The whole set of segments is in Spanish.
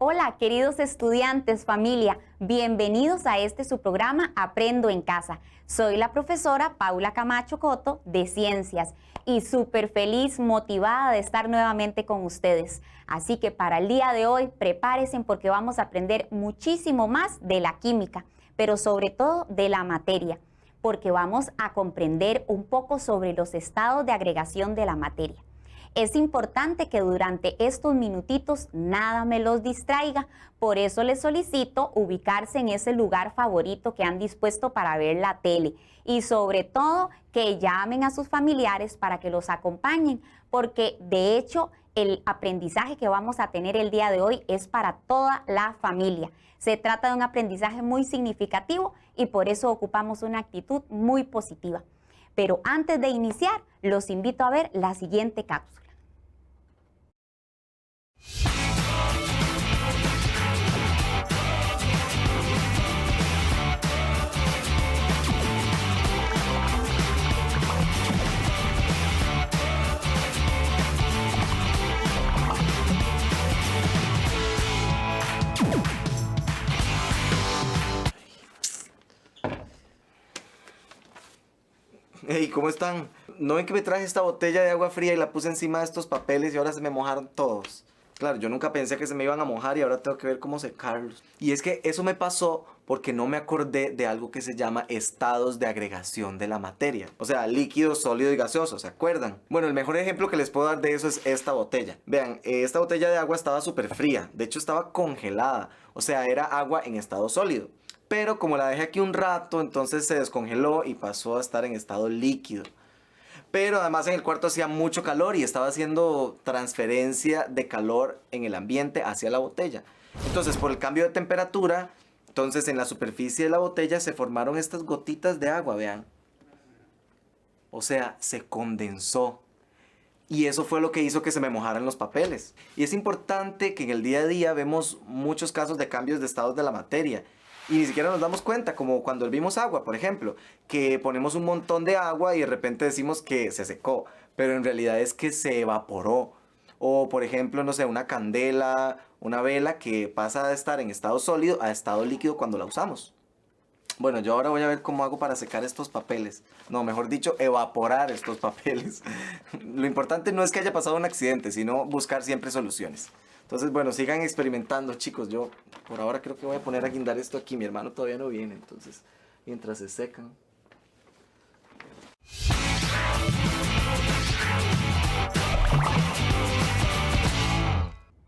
Hola, queridos estudiantes, familia, bienvenidos a su programa Aprendo en Casa. Soy la profesora Paula Camacho Coto de Ciencias y súper feliz, motivada de estar nuevamente con ustedes. Así que para el día de hoy, prepárense porque vamos a aprender muchísimo más de la química, pero sobre todo de la materia, porque vamos a comprender un poco sobre los estados de agregación de la materia. Es importante que durante estos minutitos nada me los distraiga, por eso les solicito ubicarse en ese lugar favorito que han dispuesto para ver la tele y sobre todo que llamen a sus familiares para que los acompañen, porque de hecho el aprendizaje que vamos a tener el día de hoy es para toda la familia. Se trata de un aprendizaje muy significativo y por eso ocupamos una actitud muy positiva. Pero antes de iniciar, los invito a ver la siguiente cápsula. Hey, ¿cómo están? ¿No ven que me traje esta botella de agua fría y la puse encima de estos papeles y ahora se me mojaron todos? Claro, yo nunca pensé que se me iban a mojar y ahora tengo que ver cómo secarlos. Y es que eso me pasó porque no me acordé de algo que se llama estados de agregación de la materia. O sea, líquido, sólido y gaseoso, ¿se acuerdan? Bueno, el mejor ejemplo que les puedo dar de eso es esta botella. Vean, esta botella de agua estaba súper fría, de hecho estaba congelada. O sea, era agua en estado sólido. Pero como la dejé aquí un rato, entonces se descongeló y pasó a estar en estado líquido. Pero además en el cuarto hacía mucho calor y estaba haciendo transferencia de calor en el ambiente hacia la botella. Entonces por el cambio de temperatura, entonces en la superficie de la botella se formaron estas gotitas de agua, vean. O sea, se condensó. Y eso fue lo que hizo que se me mojaran los papeles. Y es importante que en el día a día vemos muchos casos de cambios de estados de la materia. Y ni siquiera nos damos cuenta, como cuando hervimos agua, por ejemplo, que ponemos un montón de agua y de repente decimos que se secó, pero en realidad es que se evaporó. O por ejemplo, no sé, una candela, una vela que pasa de estar en estado sólido a estado líquido cuando la usamos. Bueno, yo ahora voy a ver cómo hago para secar estos papeles. No, mejor dicho, evaporar estos papeles. Lo importante no es que haya pasado un accidente, sino buscar siempre soluciones. Entonces, bueno, sigan experimentando, chicos. Yo por ahora creo que voy a poner a guindar esto aquí. Mi hermano todavía no viene, entonces, mientras se secan.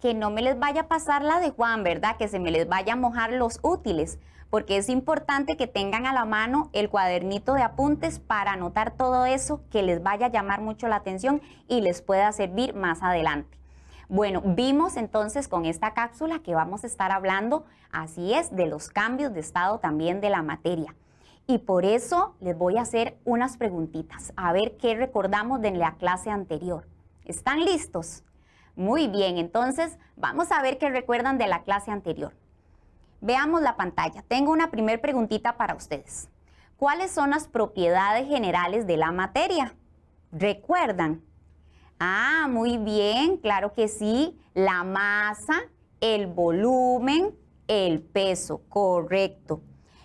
Que no me les vaya a pasar la de Juan, ¿verdad? Que se me les vaya a mojar los útiles, porque es importante que tengan a la mano el cuadernito de apuntes para anotar todo eso que les vaya a llamar mucho la atención y les pueda servir más adelante. Bueno, vimos entonces con esta cápsula que vamos a estar hablando, así es, de los cambios de estado también de la materia. Y por eso les voy a hacer unas preguntitas, a ver qué recordamos de la clase anterior. ¿Están listos? Muy bien, entonces vamos a ver qué recuerdan de la clase anterior. Veamos la pantalla. Tengo una primera preguntita para ustedes. ¿Cuáles son las propiedades generales de la materia? ¿Recuerdan? Ah, muy bien, claro que sí. La masa, el volumen, el peso, correcto.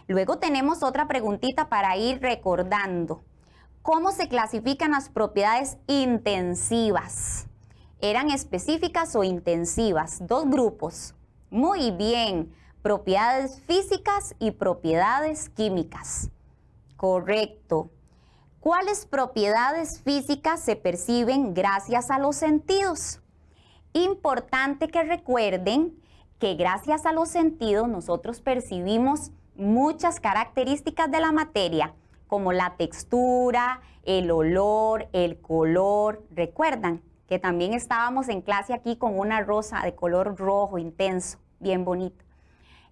Luego tenemos otra preguntita para ir recordando. ¿Cómo se clasifican las propiedades intensivas? ¿Eran específicas o intensivas? Dos grupos. Muy bien, propiedades físicas y propiedades químicas. Correcto. ¿Cuáles propiedades físicas se perciben gracias a los sentidos? Importante que recuerden que gracias a los sentidos nosotros percibimos muchas características de la materia, como la textura, el olor, el color. ¿Recuerdan que también estábamos en clase aquí con una rosa de color rojo intenso, bien bonito?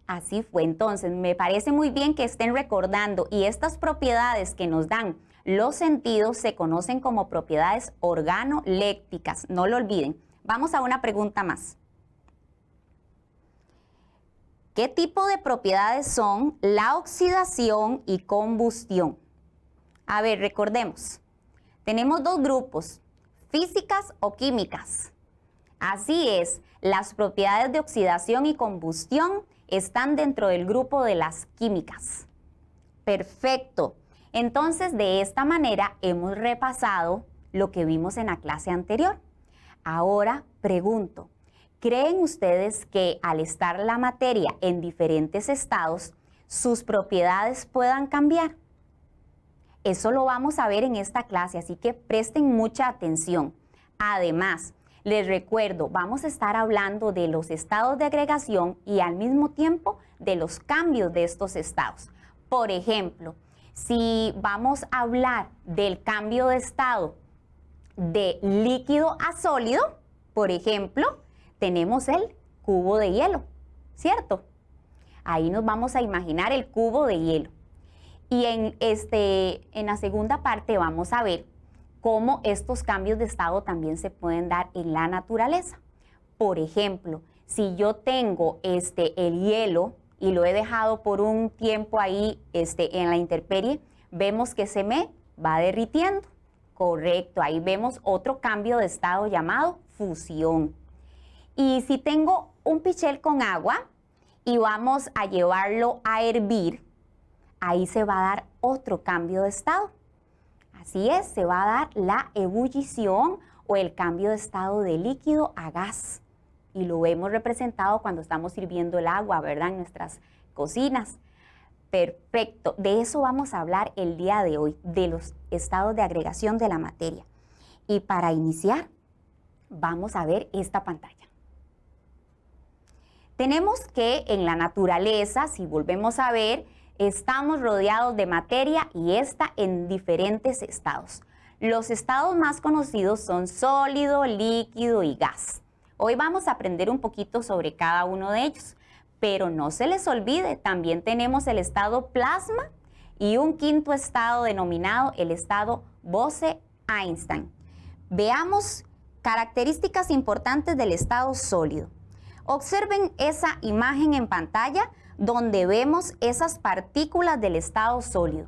Así fue, entonces me parece muy bien que estén recordando, y estas propiedades que nos dan los sentidos se conocen como propiedades organolépticas, no lo olviden. Vamos a una pregunta más. ¿Qué tipo de propiedades son la oxidación y combustión? A ver, recordemos. Tenemos dos grupos, físicas o químicas. Así es, las propiedades de oxidación y combustión están dentro del grupo de las químicas. Perfecto. Entonces, de esta manera hemos repasado lo que vimos en la clase anterior. Ahora pregunto, ¿creen ustedes que al estar la materia en diferentes estados, sus propiedades puedan cambiar? Eso lo vamos a ver en esta clase, así que presten mucha atención. Además, les recuerdo, vamos a estar hablando de los estados de agregación y al mismo tiempo de los cambios de estos estados. Por ejemplo, si vamos a hablar del cambio de estado de líquido a sólido, por ejemplo, tenemos el cubo de hielo, ¿cierto? Ahí nos vamos a imaginar el cubo de hielo. Y en la segunda parte vamos a ver cómo estos cambios de estado también se pueden dar en la naturaleza. Por ejemplo, si yo tengo el hielo y lo he dejado por un tiempo ahí en la intemperie, vemos que se me va derritiendo. Correcto, ahí vemos otro cambio de estado llamado fusión. Y si tengo un pichel con agua y vamos a llevarlo a hervir, ahí se va a dar otro cambio de estado. Así es, se va a dar la ebullición o el cambio de estado de líquido a gas. Y lo hemos representado cuando estamos sirviendo el agua, ¿verdad? En nuestras cocinas. Perfecto, de eso vamos a hablar el día de hoy, de los estados de agregación de la materia. Y para iniciar, vamos a ver esta pantalla. Tenemos que en la naturaleza, si volvemos a ver, estamos rodeados de materia y esta en diferentes estados. Los estados más conocidos son sólido, líquido y gas. Hoy vamos a aprender un poquito sobre cada uno de ellos, pero no se les olvide, también tenemos el estado plasma y un quinto estado denominado el estado Bose-Einstein. Veamos características importantes del estado sólido. Observen esa imagen en pantalla donde vemos esas partículas del estado sólido.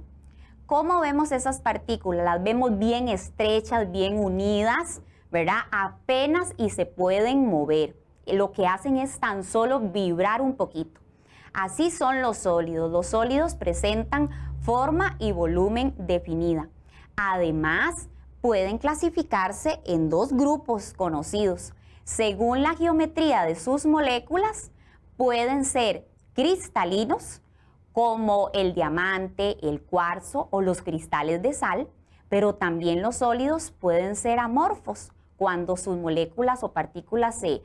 ¿Cómo vemos esas partículas? Las vemos bien estrechas, bien unidas, ¿verdad? Apenas y se pueden mover. Lo que hacen es tan solo vibrar un poquito. Así son los sólidos. Los sólidos presentan forma y volumen definida. Además, pueden clasificarse en dos grupos conocidos. Según la geometría de sus moléculas, pueden ser cristalinos, como el diamante, el cuarzo o los cristales de sal, pero también los sólidos pueden ser amorfos, cuando sus moléculas o partículas se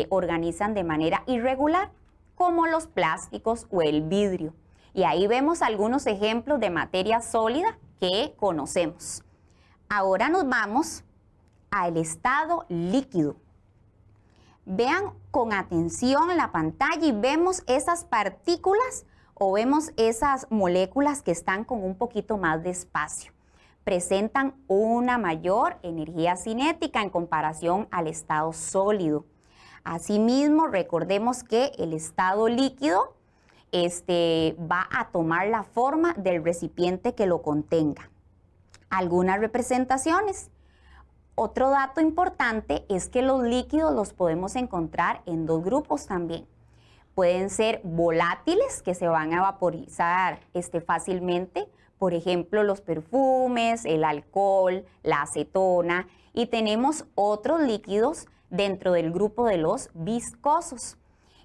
organizan de manera irregular, como los plásticos o el vidrio. Y ahí vemos algunos ejemplos de materia sólida que conocemos. Ahora nos vamos al estado líquido. Vean con atención la pantalla y vemos esas partículas o vemos esas moléculas que están con un poquito más de espacio. Presentan una mayor energía cinética en comparación al estado sólido. Asimismo, recordemos que el estado líquido va a tomar la forma del recipiente que lo contenga. Algunas representaciones. Otro dato importante es que los líquidos los podemos encontrar en dos grupos también. Pueden ser volátiles, que se van a vaporizar fácilmente, por ejemplo, los perfumes, el alcohol, la acetona, y tenemos otros líquidos dentro del grupo de los viscosos.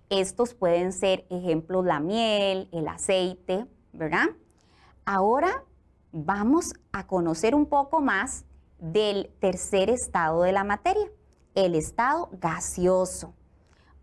Estos pueden ser ejemplos la miel, el aceite, ¿verdad? Ahora vamos a conocer un poco más del tercer estado de la materia, el estado gaseoso.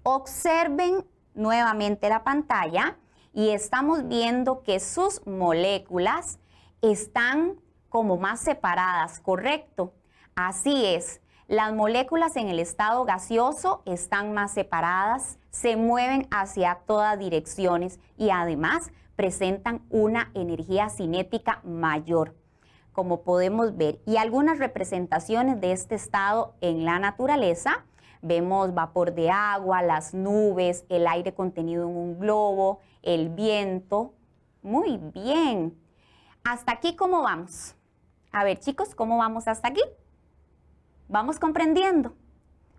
Observen nuevamente la pantalla y estamos viendo que sus moléculas están como más separadas, ¿correcto? Así es, las moléculas en el estado gaseoso están más separadas, se mueven hacia todas direcciones y además presentan una energía cinética mayor, como podemos ver. Y algunas representaciones de este estado en la naturaleza, vemos vapor de agua, las nubes, el aire contenido en un globo, el viento. Muy bien. ¿Hasta aquí cómo vamos? A ver, chicos, ¿cómo vamos hasta aquí? ¿Vamos comprendiendo?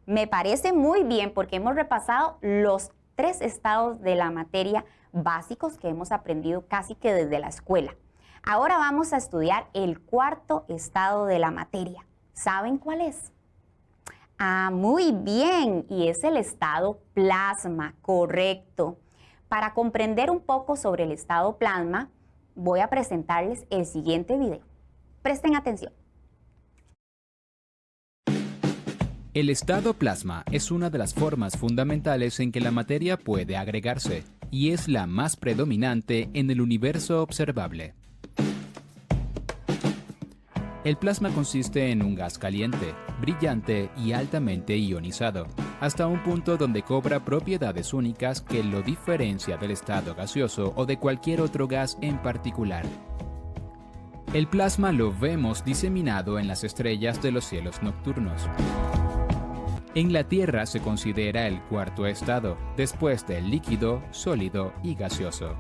Me parece muy bien porque hemos repasado los 3 estados de la materia básicos que hemos aprendido casi que desde la escuela. Ahora vamos a estudiar el 4.º estado de la materia. ¿Saben cuál es? Ah, muy bien, y es el estado plasma, correcto. Para comprender un poco sobre el estado plasma, voy a presentarles el siguiente video. Presten atención. El estado plasma es una de las formas fundamentales en que la materia puede agregarse y es la más predominante en el universo observable. El plasma consiste en un gas caliente, brillante y altamente ionizado, hasta un punto donde cobra propiedades únicas que lo diferencia del estado gaseoso o de cualquier otro gas en particular. El plasma lo vemos diseminado en las estrellas de los cielos nocturnos. En la Tierra se considera el 4.º estado, después del líquido, sólido y gaseoso.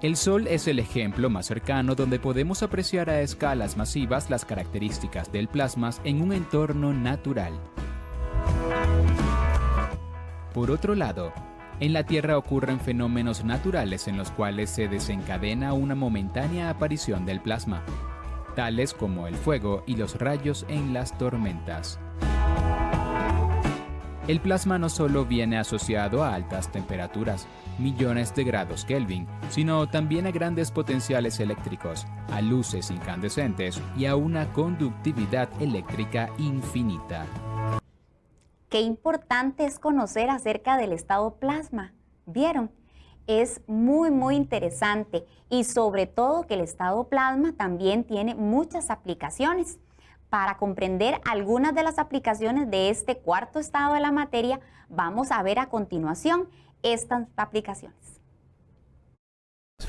El Sol es el ejemplo más cercano donde podemos apreciar a escalas masivas las características del plasma en un entorno natural. Por otro lado, en la Tierra ocurren fenómenos naturales en los cuales se desencadena una momentánea aparición del plasma, tales como el fuego y los rayos en las tormentas. El plasma no solo viene asociado a altas temperaturas, millones de grados Kelvin, sino también a grandes potenciales eléctricos, a luces incandescentes y a una conductividad eléctrica infinita. Qué importante es conocer acerca del estado plasma. ¿Vieron? Es muy interesante y sobre todo que el estado plasma también tiene muchas aplicaciones. Para comprender algunas de las aplicaciones de este 4.º estado de la materia, vamos a ver a continuación estas aplicaciones.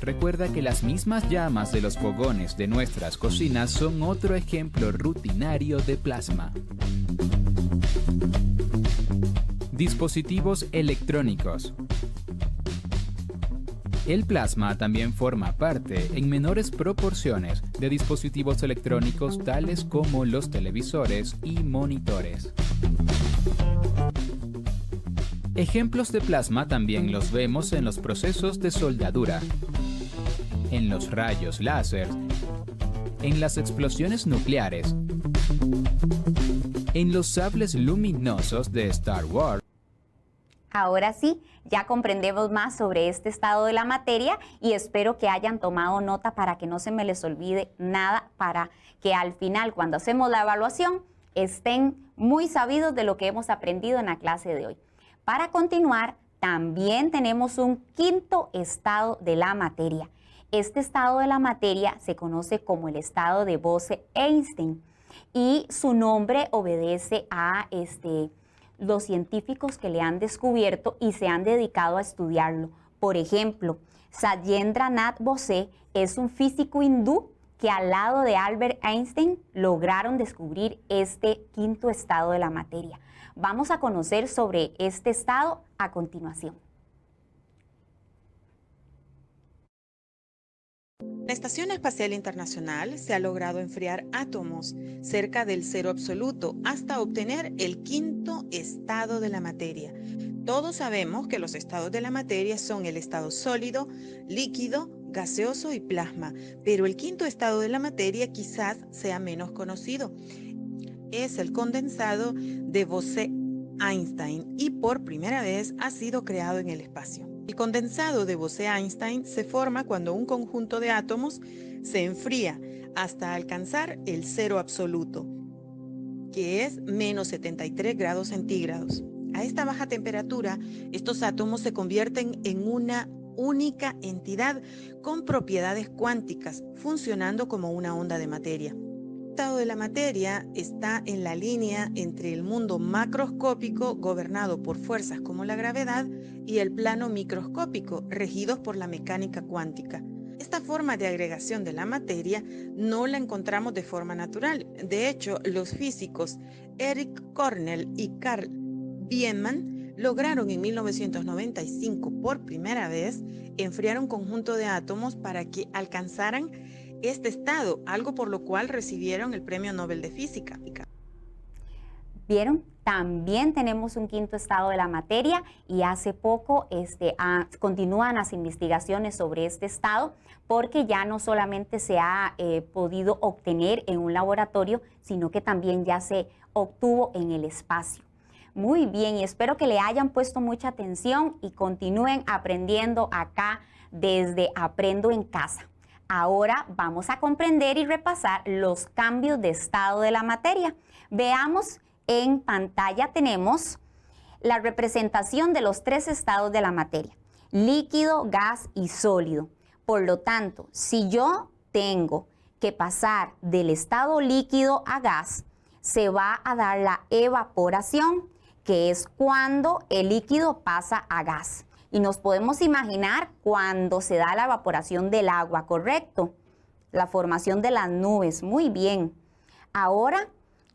Recuerda que las mismas llamas de los fogones de nuestras cocinas son otro ejemplo rutinario de plasma. Dispositivos electrónicos. El plasma también forma parte, en menores proporciones, de dispositivos electrónicos tales como los televisores y monitores. Ejemplos de plasma también los vemos en los procesos de soldadura, en los rayos láser, en las explosiones nucleares, en los sables luminosos de Star Wars. Ahora sí, ya comprendemos más sobre este estado de la materia y espero que hayan tomado nota para que no se me les olvide nada, para que al final, cuando hacemos la evaluación, estén muy sabidos de lo que hemos aprendido en la clase de hoy. Para continuar, también tenemos un 5.º estado de la materia. Este estado de la materia se conoce como el estado de Bose-Einstein y su nombre obedece a los científicos que le han descubierto y se han dedicado a estudiarlo. Por ejemplo, Satyendra Nath Bose es un físico hindú que al lado de Albert Einstein lograron descubrir este 5.º estado de la materia. Vamos a conocer sobre este estado a continuación. La Estación Espacial Internacional se ha logrado enfriar átomos cerca del cero absoluto hasta obtener el 5.º estado de la materia. Todos sabemos que los estados de la materia son el estado sólido, líquido, gaseoso y plasma, pero el 5.º estado de la materia quizás sea menos conocido. Es el condensado de Bose-Einstein y por primera vez ha sido creado en el espacio. El condensado de Bose-Einstein se forma cuando un conjunto de átomos se enfría hasta alcanzar el cero absoluto, que es menos 73 grados centígrados. A esta baja temperatura, estos átomos se convierten en una única entidad con propiedades cuánticas, funcionando como una onda de materia. El estado de la materia está en la línea entre el mundo macroscópico, gobernado por fuerzas como la gravedad, y el plano microscópico, regidos por la mecánica cuántica. Esta forma de agregación de la materia no la encontramos de forma natural. De hecho, los físicos Eric Cornell y Carl Biemann lograron en 1995 por primera vez enfriar un conjunto de átomos para que alcanzaran este estado, algo por lo cual recibieron el Premio Nobel de Física. ¿Vieron? También tenemos un quinto estado de la materia y hace poco continúan las investigaciones sobre este estado porque ya no solamente se ha podido obtener en un laboratorio, sino que también ya se obtuvo en el espacio. Muy bien, y espero que le hayan puesto mucha atención y continúen aprendiendo acá desde Aprendo en Casa. Ahora vamos a comprender y repasar los cambios de estado de la materia. Veamos, en pantalla tenemos la representación de los 3 estados de la materia: líquido, gas y sólido. Por lo tanto, si yo tengo que pasar del estado líquido a gas, se va a dar la evaporación, que es cuando el líquido pasa a gas. Y nos podemos imaginar cuando se da la evaporación del agua, ¿correcto? La formación de las nubes, muy bien. Ahora,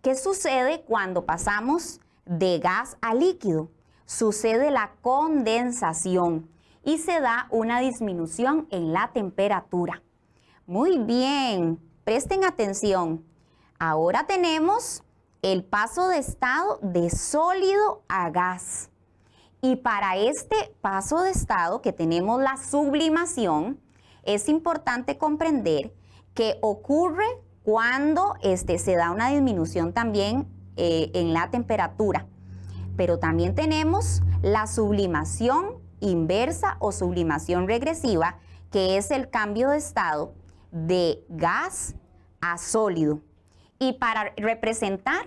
¿qué sucede cuando pasamos de gas a líquido? Sucede la condensación y se da una disminución en la temperatura. Muy bien, presten atención. Ahora tenemos el paso de estado de sólido a gas. Y para este paso de estado que tenemos la sublimación, es importante comprender que ocurre cuando se da una disminución también en la temperatura. Pero también tenemos la sublimación inversa o sublimación regresiva, que es el cambio de estado de gas a sólido. Y para representar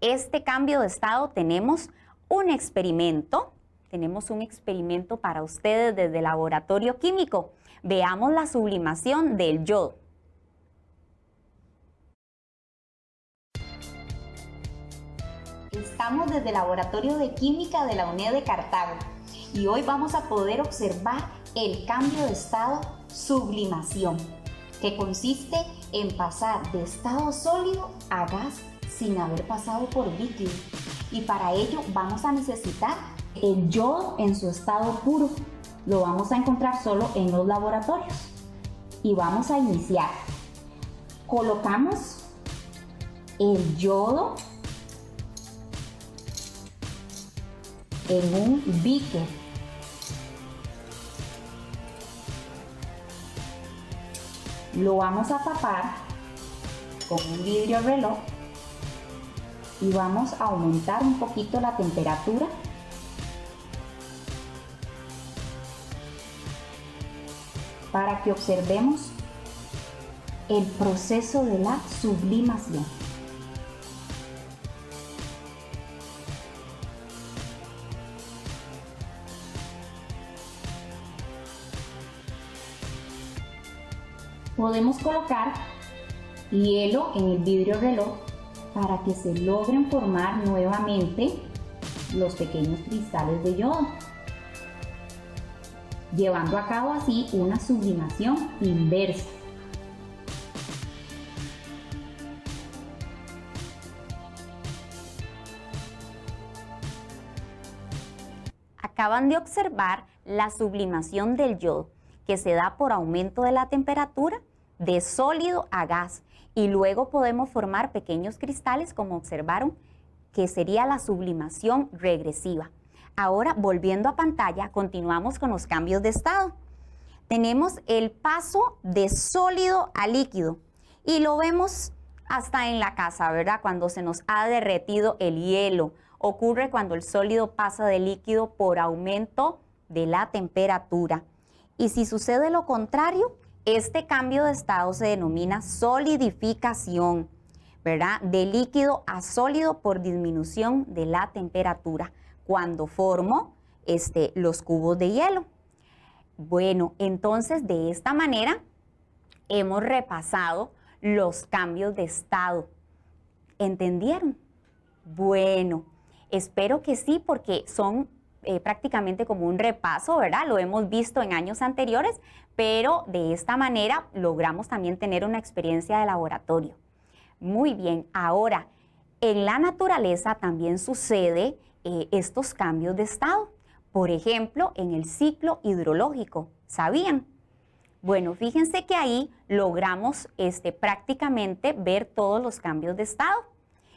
este cambio de estado tenemos un experimento. Tenemos un experimento para ustedes desde el laboratorio químico. Veamos la sublimación del yodo. Estamos desde el laboratorio de química de la UNED de Cartago y hoy vamos a poder observar el cambio de estado sublimación, que consiste en pasar de estado sólido a gas sin haber pasado por líquido. Y para ello vamos a necesitar el yodo en su estado puro. Lo vamos a encontrar solo en los laboratorios. Y vamos a iniciar. Colocamos el yodo en un beaker. Lo vamos a tapar con un vidrio reloj y vamos a aumentar un poquito la temperatura para que observemos el proceso de la sublimación. Podemos colocar hielo en el vidrio reloj para que se logren formar nuevamente los pequeños cristales de yodo, llevando a cabo así una sublimación inversa. Acaban de observar la sublimación del yodo, que se da por aumento de la temperatura de sólido a gas, y luego podemos formar pequeños cristales, como observaron, que sería la sublimación regresiva. Ahora, volviendo a pantalla, continuamos con los cambios de estado. Tenemos el paso de sólido a líquido y lo vemos hasta en la casa, ¿verdad? Cuando se nos ha derretido el hielo. Ocurre cuando el sólido pasa de líquido por aumento de la temperatura. Y si sucede lo contrario, este cambio de estado se denomina solidificación, ¿verdad? De líquido a sólido por disminución de la temperatura, cuando formo los cubos de hielo. Bueno, entonces de esta manera hemos repasado los cambios de estado. ¿Entendieron? Bueno, espero que sí, porque son prácticamente como un repaso, ¿verdad? Lo hemos visto en años anteriores, pero de esta manera logramos también tener una experiencia de laboratorio. Muy bien, ahora, en la naturaleza también sucede estos cambios de estado. Por ejemplo, en el ciclo hidrológico, ¿sabían? Bueno, fíjense que ahí logramos prácticamente ver todos los cambios de estado.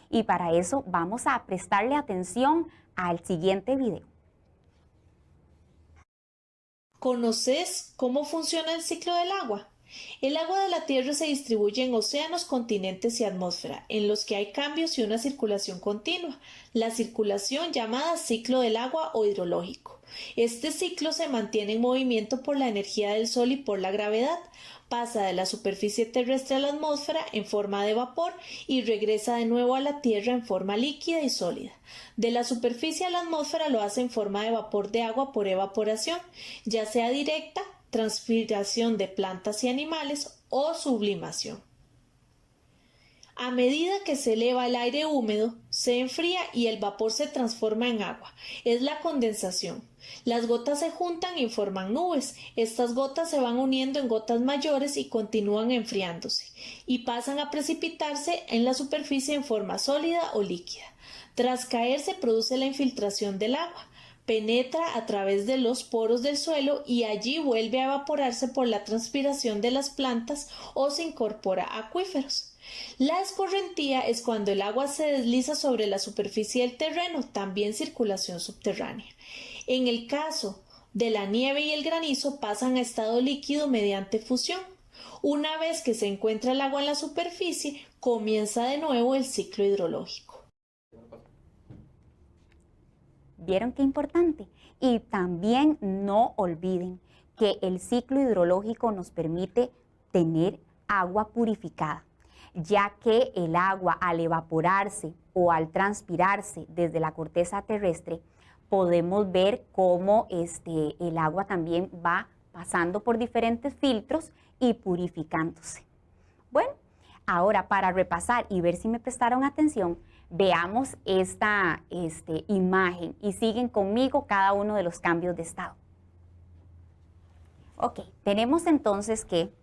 Y para eso vamos a prestarle atención al siguiente video. ¿Conoces cómo funciona el ciclo del agua? El agua de la Tierra se distribuye en océanos, continentes y atmósfera, en los que hay cambios y una circulación continua. La circulación llamada ciclo del agua o hidrológico. Este ciclo se mantiene en movimiento por la energía del Sol y por la gravedad. Pasa de la superficie terrestre a la atmósfera en forma de vapor y regresa de nuevo a la Tierra en forma líquida y sólida. De la superficie a la atmósfera lo hace en forma de vapor de agua por evaporación, ya sea directa, transpiración de plantas y animales o sublimación. A medida que se eleva el aire húmedo, se enfría y el vapor se transforma en agua. Es la condensación. Las gotas se juntan y forman nubes. Estas gotas se van uniendo en gotas mayores y continúan enfriándose, y pasan a precipitarse en la superficie en forma sólida o líquida. Tras caer se produce la infiltración del agua. Penetra a través de los poros del suelo y allí vuelve a evaporarse por la transpiración de las plantas o se incorpora a acuíferos. La escorrentía es cuando el agua se desliza sobre la superficie del terreno, también circulación subterránea. En el caso de la nieve y el granizo pasan a estado líquido mediante fusión. Una vez que se encuentra el agua en la superficie, comienza de nuevo el ciclo hidrológico. ¿Vieron qué importante? Y también no olviden que el ciclo hidrológico nos permite tener agua purificada, ya que el agua al evaporarse o al transpirarse desde la corteza terrestre, podemos ver cómo el agua también va pasando por diferentes filtros y purificándose. Bueno, ahora para repasar y ver si me prestaron atención, veamos esta imagen y siguen conmigo cada uno de los cambios de estado. Ok, tenemos entonces que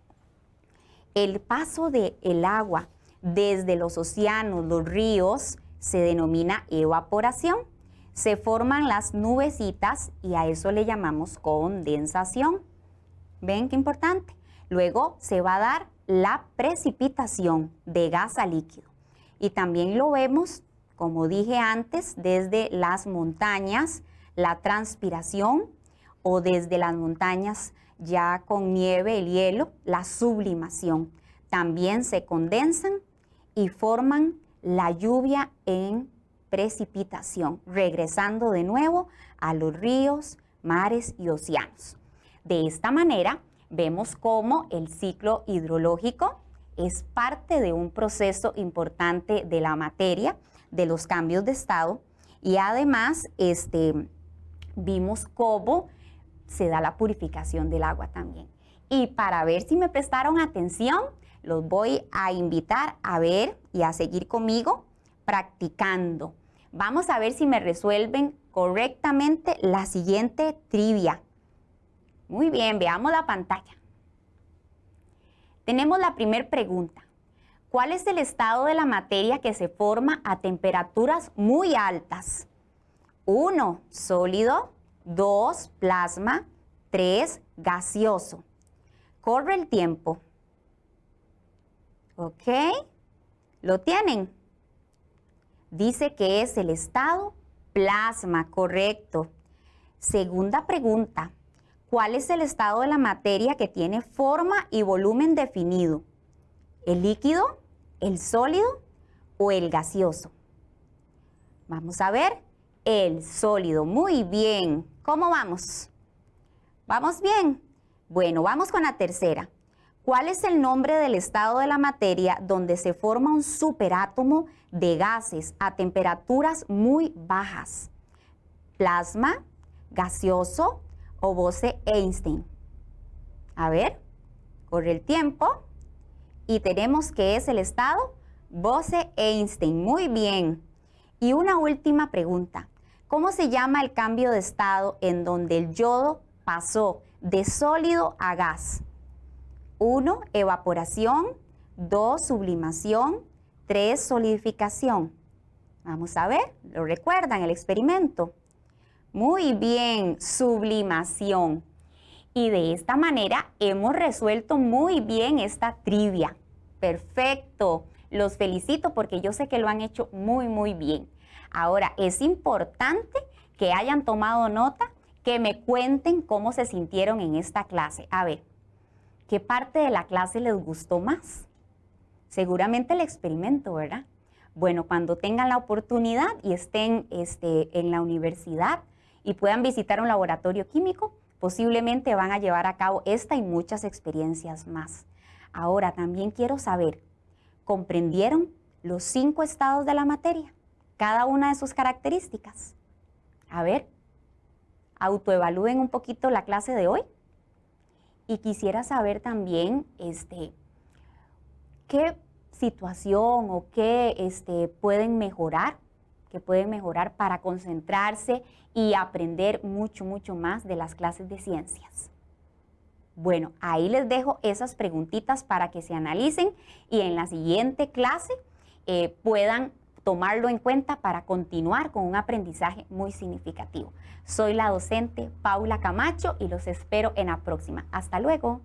el paso del agua desde los océanos, los ríos, se denomina evaporación. Se forman las nubecitas y a eso le llamamos condensación. ¿Ven qué importante? Luego se va a dar la precipitación de gas a líquido. Y también lo vemos, como dije antes, desde las montañas, la transpiración, o desde las montañas ya con nieve, el hielo, la sublimación. También se condensan y forman la lluvia en precipitación, regresando de nuevo a los ríos, mares y océanos. De esta manera, vemos cómo el ciclo hidrológico es parte de un proceso importante de la materia, de los cambios de estado, y además vimos cómo se da la purificación del agua también. Y para ver si me prestaron atención, los voy a invitar a ver y a seguir conmigo practicando. Vamos a ver si me resuelven correctamente la siguiente trivia. Muy bien, veamos la pantalla. Tenemos la primera pregunta. ¿Cuál es el estado de la materia que se forma a temperaturas muy altas? 1, sólido. 2, plasma. 3, gaseoso. Corre el tiempo. ¿Ok? ¿Lo tienen? Dice que es el estado plasma, correcto. Segunda pregunta. ¿Cuál es el estado de la materia que tiene forma y volumen definido? ¿El líquido, el sólido o el gaseoso? Vamos a ver. El sólido. Muy bien. ¿Cómo vamos? ¿Vamos bien? Bueno, vamos con la tercera. ¿Cuál es el nombre del estado de la materia donde se forma un superátomo de gases a temperaturas muy bajas? ¿Plasma, gaseoso o Bose-Einstein? A ver, corre el tiempo y tenemos que es el estado Bose-Einstein. Muy bien. Y una última pregunta. ¿Cómo se llama el cambio de estado en donde el yodo pasó de sólido a gas? 1, evaporación. 2, sublimación. 3, solidificación. Vamos a ver, ¿lo recuerdan el experimento? Muy bien, sublimación. Y de esta manera hemos resuelto muy bien esta trivia. Perfecto. los felicito porque yo sé que lo han hecho muy, muy bien. Ahora, es importante que hayan tomado nota, que me cuenten cómo se sintieron en esta clase. A ver, ¿qué parte de la clase les gustó más? Seguramente el experimento, ¿verdad? Bueno, cuando tengan la oportunidad y estén en la universidad y puedan visitar un laboratorio químico, posiblemente van a llevar a cabo esta y muchas experiencias más. Ahora, también quiero saber, ¿comprendieron los 5 estados de la materia? Cada una de sus características. A ver, autoevalúen un poquito la clase de hoy. Y quisiera saber también qué situación o qué pueden mejorar para concentrarse y aprender mucho, mucho más de las clases de ciencias. Bueno, ahí les dejo esas preguntitas para que se analicen y en la siguiente clase puedan tomarlo en cuenta para continuar con un aprendizaje muy significativo. Soy la docente Paula Camacho y los espero en la próxima. Hasta luego.